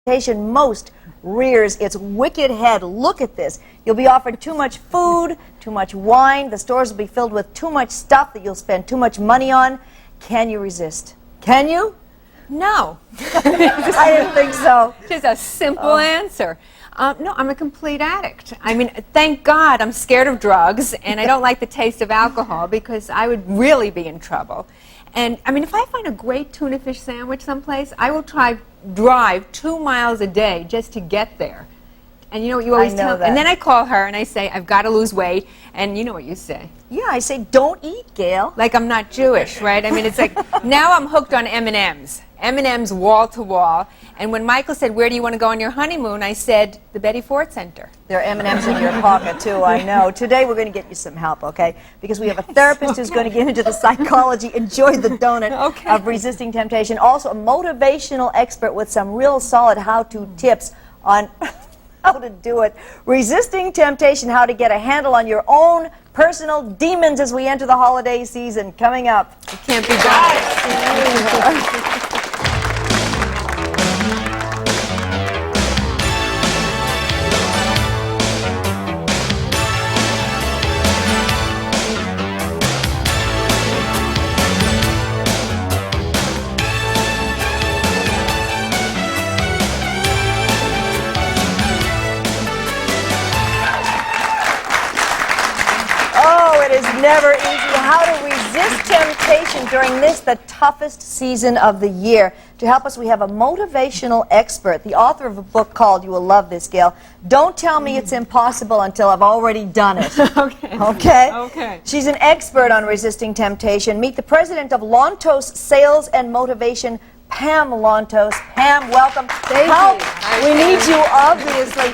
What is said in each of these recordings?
temptation most rears its wicked head. Look at this. You'll be offered too much food, too much wine. The stores will be filled with too much stuff that you'll spend too much money on. Can you resist? Can you? No. I didn't think so. Just a simple answer. No, I'm a complete addict. I mean, thank God I'm scared of drugs and I don't like the taste of alcohol because I would really be in trouble. And I mean, if I find a great tuna fish sandwich someplace, I will drive 2 miles a day just to get there. And you know what you always tell me? And then I call her and I say, I've got to lose weight. And you know what you say? Yeah, I say, don't eat, Gail. Like I'm not Jewish, right? I mean, it's like, now I'm hooked on M&Ms. M&Ms wall to wall. And when Michael said, where do you want to go on your honeymoon? I said, the Betty Ford Center. There are M&Ms in your pocket, too, I know. Today we're going to get you some help, okay? Because we have a therapist who's going to get into the psychology, enjoy the donut of resisting temptation. Also, a motivational expert with some real solid how-to tips on how to do it. Resisting temptation, how to get a handle on your own personal demons as we enter the holiday season. Coming up. It can't be done. Never easy. How to resist temptation during this, the toughest season of the year. To help us, we have a motivational expert, the author of a book called, you will love this, Gail, Don't Tell Me It's Impossible Until I've Already Done It. Okay. Okay? Okay. She's an expert on resisting temptation. Meet the president of Lontos Sales and Motivation, Pam Lontos. Pam, welcome. Thank you. We need you, obviously.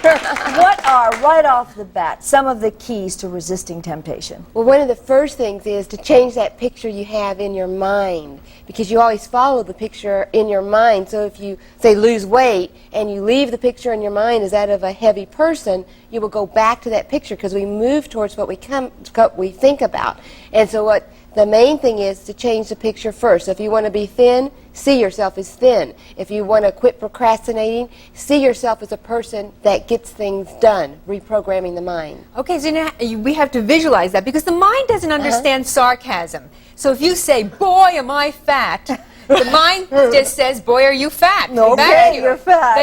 What are, right off the bat, some of the keys to resisting temptation? Well, one of the first things is to change that picture you have in your mind, because you always follow the picture in your mind. So if you, say, lose weight, and you leave the picture in your mind as that of a heavy person, you will go back to that picture, because we move towards what we think about. And so what the main thing is to change the picture first. So if you want to be thin, see yourself as thin. If you want to quit procrastinating, see yourself as a person that gets things done, reprogramming the mind. Okay, so now we have to visualize that because the mind doesn't understand sarcasm. So if you say, boy, am I fat, the mind just says, boy, are you fat. Okay, you're fat.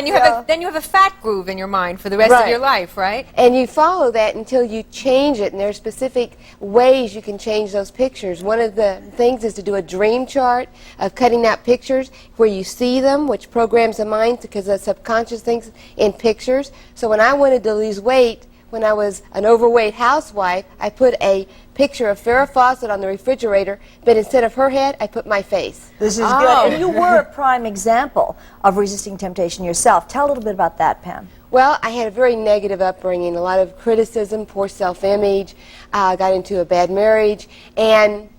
Then you have a fat groove in your mind for the rest of your life, right? And you follow that until you change it, and there are specific ways you can change those pictures. One of the things is to do a dream chart of cutting out pictures where you see them, which programs the mind because the subconscious thinks in pictures. So when I wanted to lose weight, when I was an overweight housewife, I put a picture of Farrah Fawcett on the refrigerator, but instead of her head, I put my face. This is good. And you were a prime example of resisting temptation yourself. Tell a little bit about that, Pam. Well, I had a very negative upbringing, a lot of criticism, poor self-image, got into a bad marriage, and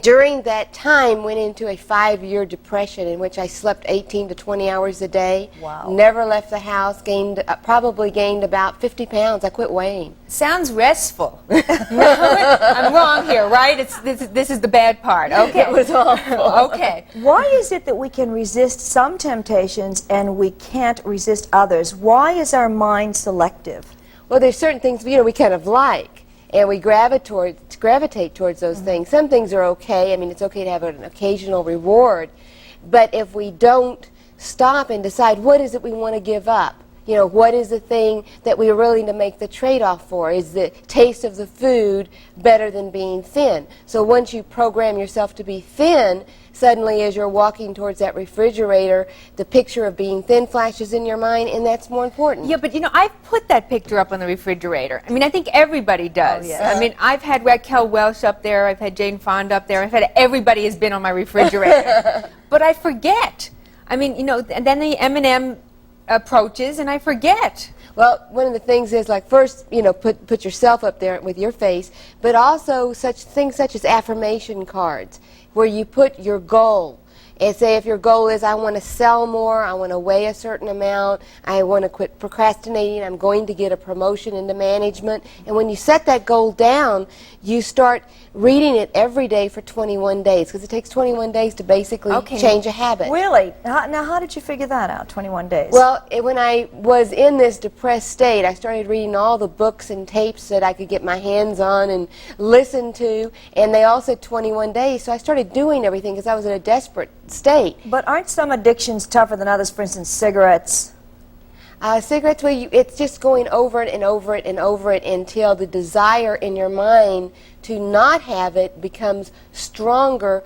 during that time went into a 5-year depression in which I slept 18 to 20 hours a day. Wow. Never left the house, probably gained about 50 pounds. I quit weighing. Sounds restful. I'm wrong here, right? This is the bad part. Okay. It was awful. Okay. Why is it that we can resist some temptations and we can't resist others? Why is our mind selective? Well, there's certain things we kind of like, and we gravitate towards those things. Some things are okay. I mean, it's okay to have an occasional reward. But if we don't stop and decide what is it we want to give up, you know, what is the thing that we're willing to make the trade-off for? Is the taste of the food better than being thin? So once you program yourself to be thin, suddenly as you're walking towards that refrigerator, the picture of being thin flashes in your mind, and that's more important. Yeah, but you know, I've put that picture up on the refrigerator. I mean, I think everybody does. Oh, yes. I mean, I've had Raquel Welch up there, I've had Jane Fonda up there, I've had everybody has been on my refrigerator. But I forget. I mean, you know, and then the M&M approaches and I forget. Well, one of the things is, like, first, you know, put yourself up there with your face, but also things such as affirmation cards, where you put your goal. And say if your goal is I want to sell more, I want to weigh a certain amount, I want to quit procrastinating, I'm going to get a promotion into management. And when you set that goal down, you start reading it every day for 21 days, because it takes 21 days to basically change a habit. Really? Now, how did you figure that out, 21 days? Well, when I was in this depressed state, I started reading all the books and tapes that I could get my hands on and listen to, and they all said 21 days, so I started doing everything because I was in a desperate state. But aren't some addictions tougher than others? For instance, cigarettes. Cigarettes, well, it's just going over it and over it and over it until the desire in your mind to not have it becomes stronger,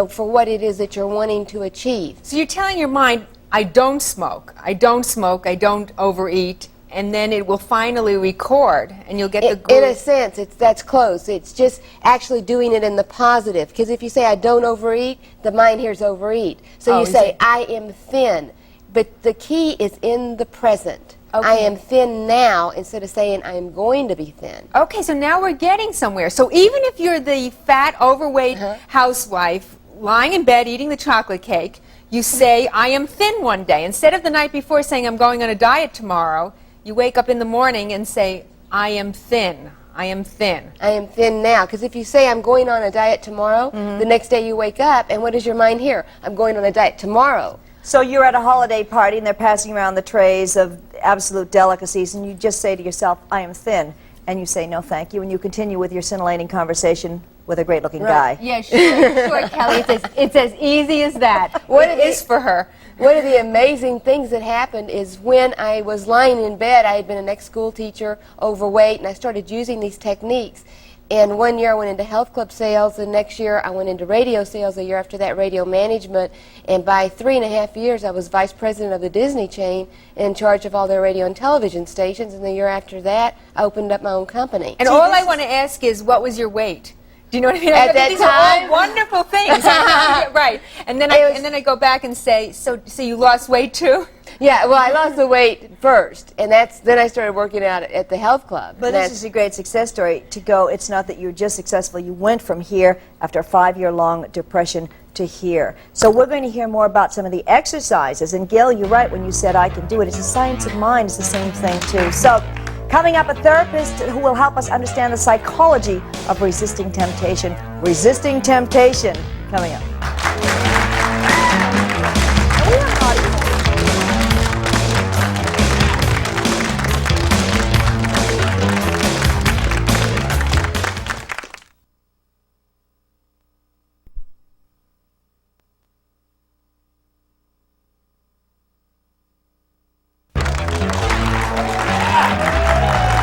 for what it is that you're wanting to achieve. So you're telling your mind, I don't smoke, I don't smoke, I don't overeat, and then it will finally record, and you'll get the groove. In a sense, that's close. It's just actually doing it in the positive. Because if you say, I don't overeat, the mind hears overeat. So you say, I am thin. But the key is in the present. Okay. I am thin now instead of saying I am going to be thin. Okay, so now we're getting somewhere. So even if you're the fat, overweight housewife lying in bed eating the chocolate cake, you say, I am thin one day. Instead of the night before saying, I'm going on a diet tomorrow, you wake up in the morning and say, I am thin. I am thin. I am thin now. Because if you say I'm going on a diet tomorrow, the next day you wake up, and what does your mind hear? I'm going on a diet tomorrow. So you're at a holiday party and they're passing around the trays of absolute delicacies, and you just say to yourself, I am thin, and you say no thank you, and you continue with your scintillating conversation with a great-looking guy. Yeah, sure, Kelly. It's as easy as that. What it is for her. One of the amazing things that happened is when I was lying in bed, I had been an ex-school teacher, overweight, and I started using these techniques. And one year I went into health club sales, the next year I went into radio sales, the year after that radio management, and by 3.5 years I was vice president of the Disney chain in charge of all their radio and television stations, and the year after that I opened up my own company. And all I want to ask is, what was your weight? Do you know what I mean? At that these time? are all wonderful things. Right. And then I go back and say, so you lost weight too? Yeah, well, I lost the weight first, and then I started working out at the health club. But this is a great success story to go. It's not that you're just successful. You went from here after a 5-year-long depression to here. So we're going to hear more about some of the exercises. And Gail, you're right when you said I can do it. It's a science of mind. It's the same thing too. So coming up, a therapist who will help us understand the psychology of resisting temptation. Resisting temptation. Coming up.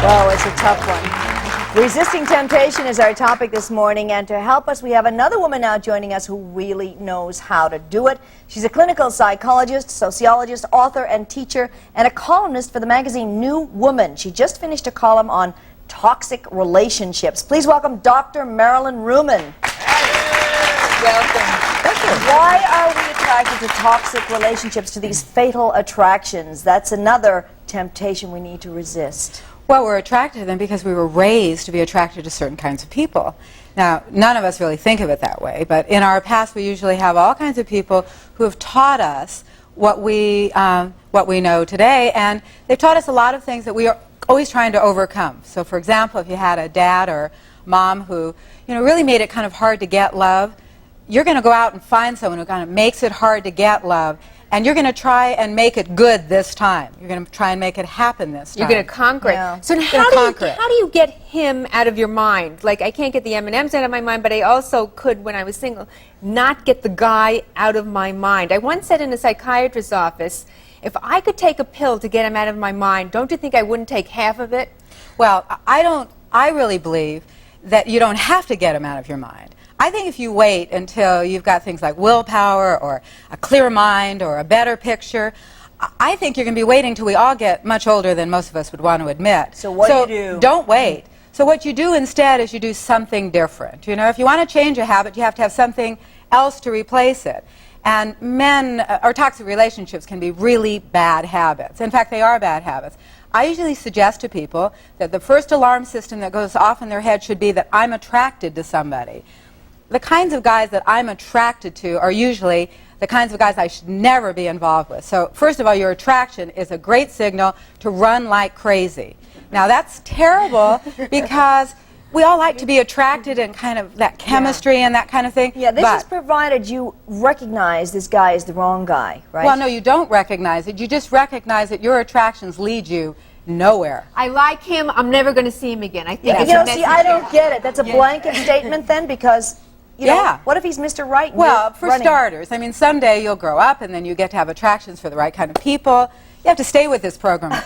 Oh, it's a tough one. Resisting temptation is our topic this morning, and to help us, we have another woman now joining us who really knows how to do it. She's a clinical psychologist, sociologist, author, and teacher, and a columnist for the magazine New Woman. She just finished a column on toxic relationships. Please welcome Dr. Marilyn Ruman. Welcome. Why are we attracted to toxic relationships, to these fatal attractions? That's another temptation we need to resist. Well, we're attracted to them because we were raised to be attracted to certain kinds of people. Now, none of us really think of it that way, but in our past we usually have all kinds of people who have taught us what we know today, and they've taught us a lot of things that we are always trying to overcome. So, for example, if you had a dad or mom who, really made it kind of hard to get love, you're going to go out and find someone who kind of makes it hard to get love, and you're going to try and make it good this time. You're going to try and make it happen this time. You're going to conquer it. Yeah. So how do you get him out of your mind? Like, I can't get the M&Ms out of my mind, but I also could, when I was single, not get the guy out of my mind. I once said in a psychiatrist's office, if I could take a pill to get him out of my mind, don't you think I wouldn't take half of it? Well, I really believe that you don't have to get him out of your mind. I think if you wait until you've got things like willpower or a clear mind or a better picture, I think you're going to be waiting till we all get much older than most of us would want to admit. So what do you do? Don't wait. So what you do instead is you do something different. If you want to change a habit, you have to have something else to replace it. And or toxic relationships can be really bad habits. In fact, they are bad habits. I usually suggest to people that the first alarm system that goes off in their head should be that I'm attracted to somebody. the kinds of guys that I'm attracted to are usually the kinds of guys I should never be involved with. So first of all, your attraction is a great signal to run like crazy. Now that's terrible because we all like to be attracted and kind of that chemistry and that kind of thing. Yeah, this is provided you recognize this guy is the wrong guy, right? Well, no, you don't recognize it. You just recognize that your attractions lead you nowhere. I like him. I'm never going to see him again. I think it's You know, a see, I don't get it. That's a blanket statement then, because, you know, what if he's Mr. Right? And Well, you're for running? starters, I mean, someday you'll grow up and then you get to have attractions for the right kind of people. You have to stay with this program.